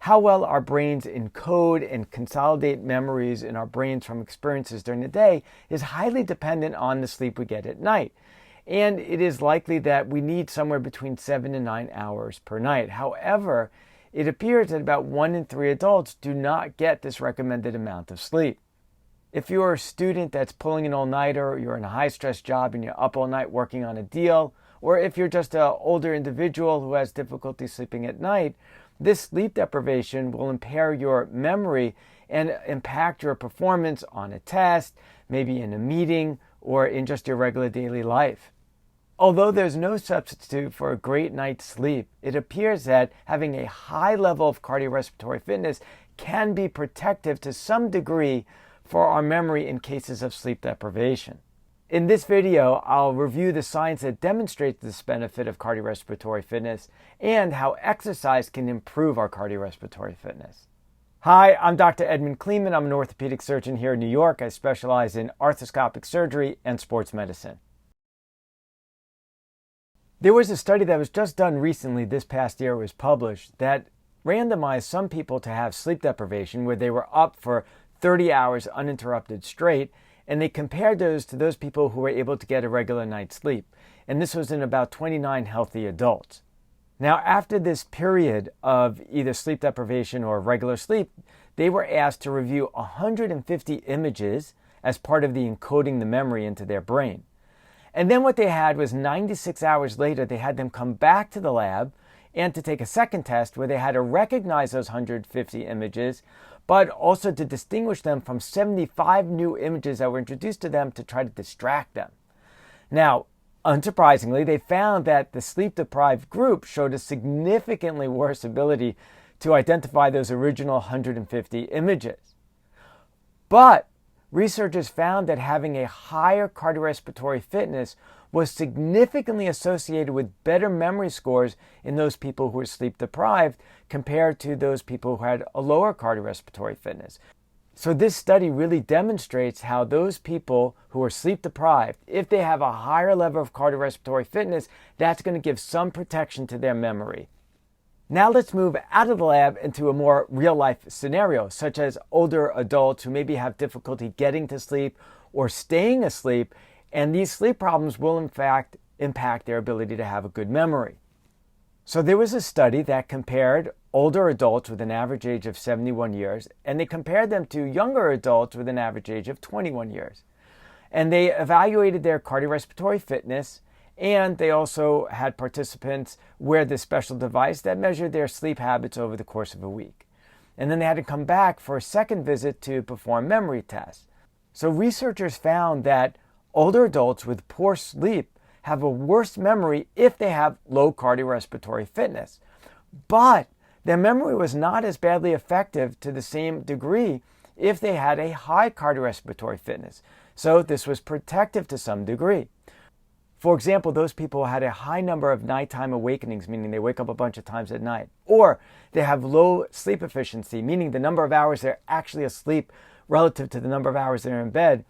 How well our brains encode and consolidate memories in our brains from experiences during the day is highly dependent on the sleep we get at night. And it is likely that we need somewhere between 7 to 9 hours per night. However, it appears that about 1 in 3 adults do not get this recommended amount of sleep. If you're a student that's pulling an all-nighter, you're in a high-stress job and you're up all night working on a deal, or if you're just an older individual who has difficulty sleeping at night, this sleep deprivation will impair your memory and impact your performance on a test, maybe in a meeting, or in just your regular daily life. Although there's no substitute for a great night's sleep, it appears that having a high level of cardiorespiratory fitness can be protective to some degree for our memory in cases of sleep deprivation. In this video, I'll review the science that demonstrates this benefit of cardiorespiratory fitness and how exercise can improve our cardiorespiratory fitness. Hi, I'm Dr. Edmond Cleeman. I'm an orthopedic surgeon here in New York. I specialize in arthroscopic surgery and sports medicine. There was a study that was just done recently, this past year it was published, that randomized some people to have sleep deprivation where they were up for 30 hours uninterrupted straight, and they compared those to those people who were able to get a regular night's sleep. And this was in about 29 healthy adults. Now, after this period of either sleep deprivation or regular sleep, they were asked to review 150 images as part of the encoding the memory into their brain. And then what they had was 96 hours later, they had them come back to the lab and to take a second test where they had to recognize those 150 images, but also to distinguish them from 75 new images that were introduced to them to try to distract them. Now, unsurprisingly, they found that the sleep-deprived group showed a significantly worse ability to identify those original 150 images. But researchers found that having a higher cardiorespiratory fitness was significantly associated with better memory scores in those people who were sleep deprived compared to those people who had a lower cardiorespiratory fitness. So this study really demonstrates how those people who are sleep deprived, if they have a higher level of cardiorespiratory fitness, that's going to give some protection to their memory. Now let's move out of the lab into a more real-life scenario, such as older adults who maybe have difficulty getting to sleep or staying asleep, and these sleep problems will in fact impact their ability to have a good memory. So there was a study that compared older adults with an average age of 71 years, and they compared them to younger adults with an average age of 21 years. And they evaluated their cardiorespiratory fitness, and they also had participants wear this special device that measured their sleep habits over the course of a week. And then they had to come back for a second visit to perform memory tests. So researchers found that older adults with poor sleep have a worse memory if they have low cardiorespiratory fitness. But their memory was not as badly affected to the same degree if they had a high cardiorespiratory fitness. So this was protective to some degree. For example, those people had a high number of nighttime awakenings, meaning they wake up a bunch of times at night, or they have low sleep efficiency, meaning the number of hours they're actually asleep relative to the number of hours they're in bed.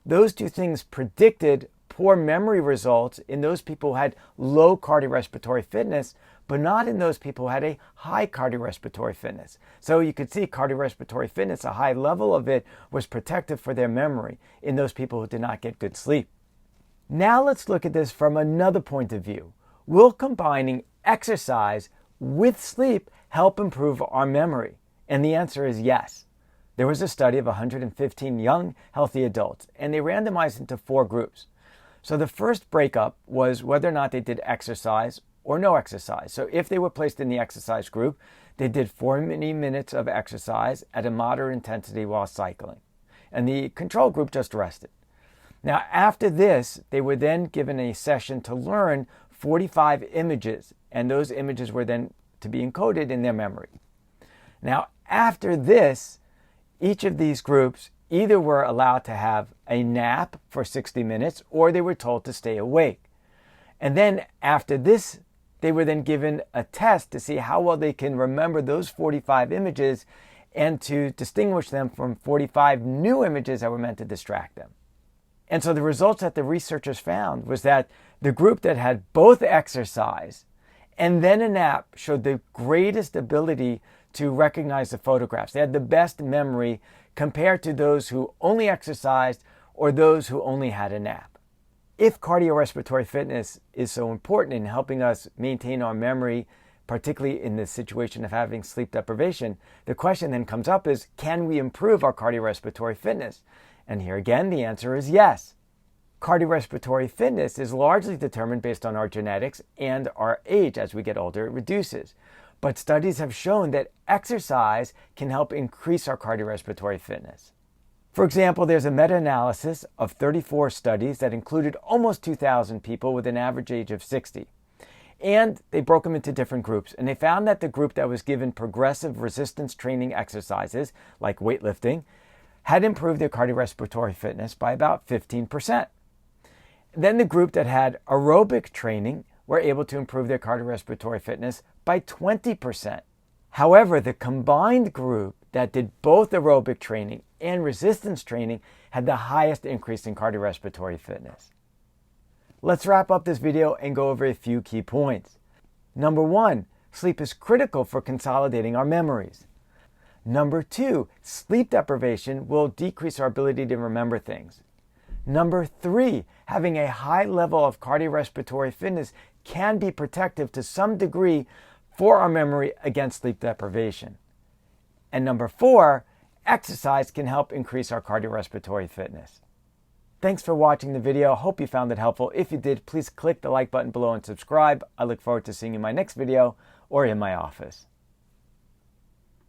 Those two things predicted poor memory results in those people who had low cardiorespiratory fitness, but not in those people who had a high cardiorespiratory fitness. So you could see cardiorespiratory fitness, a high level of it, was protective for their memory in those people who did not get good sleep. Now let's look at this from another point of view. Will combining exercise with sleep help improve our memory? And the answer is yes. There was a study of 115 young, healthy adults, and they randomized into 4 groups. So the first breakup was whether or not they did exercise or no exercise. So if they were placed in the exercise group, they did 40 minutes of exercise at a moderate intensity while cycling. And the control group just rested. Now, after this, they were then given a session to learn 45 images, and those images were then to be encoded in their memory. Now, after this, each of these groups either were allowed to have a nap for 60 minutes or they were told to stay awake. And then after this, they were then given a test to see how well they can remember those 45 images and to distinguish them from 45 new images that were meant to distract them. And so the results that the researchers found was that the group that had both exercise and then a nap showed the greatest ability to recognize the photographs. They had the best memory compared to those who only exercised or those who only had a nap. If cardiorespiratory fitness is so important in helping us maintain our memory, particularly in the situation of having sleep deprivation, the question then comes up is, can we improve our cardiorespiratory fitness? And here again, the answer is yes. Cardiorespiratory fitness is largely determined based on our genetics and our age. As we get older, it reduces. But studies have shown that exercise can help increase our cardiorespiratory fitness. For example, there's a meta-analysis of 34 studies that included almost 2,000 people with an average age of 60. And they broke them into different groups. And they found that the group that was given progressive resistance training exercises, like weightlifting, had improved their cardiorespiratory fitness by about 15%. Then the group that had aerobic training were able to improve their cardiorespiratory fitness by 20%. However, the combined group that did both aerobic training and resistance training had the highest increase in cardiorespiratory fitness. Let's wrap up this video and go over a few key points. Number 1, sleep is critical for consolidating our memories. Number 2, sleep deprivation will decrease our ability to remember things. Number 3, having a high level of cardiorespiratory fitness can be protective to some degree for our memory against sleep deprivation. And number 4, exercise can help increase our cardiorespiratory fitness. Thanks for watching the video. Hope you found it helpful. If you did, please click the like button below and subscribe. I look forward to seeing you in my next video or in my office.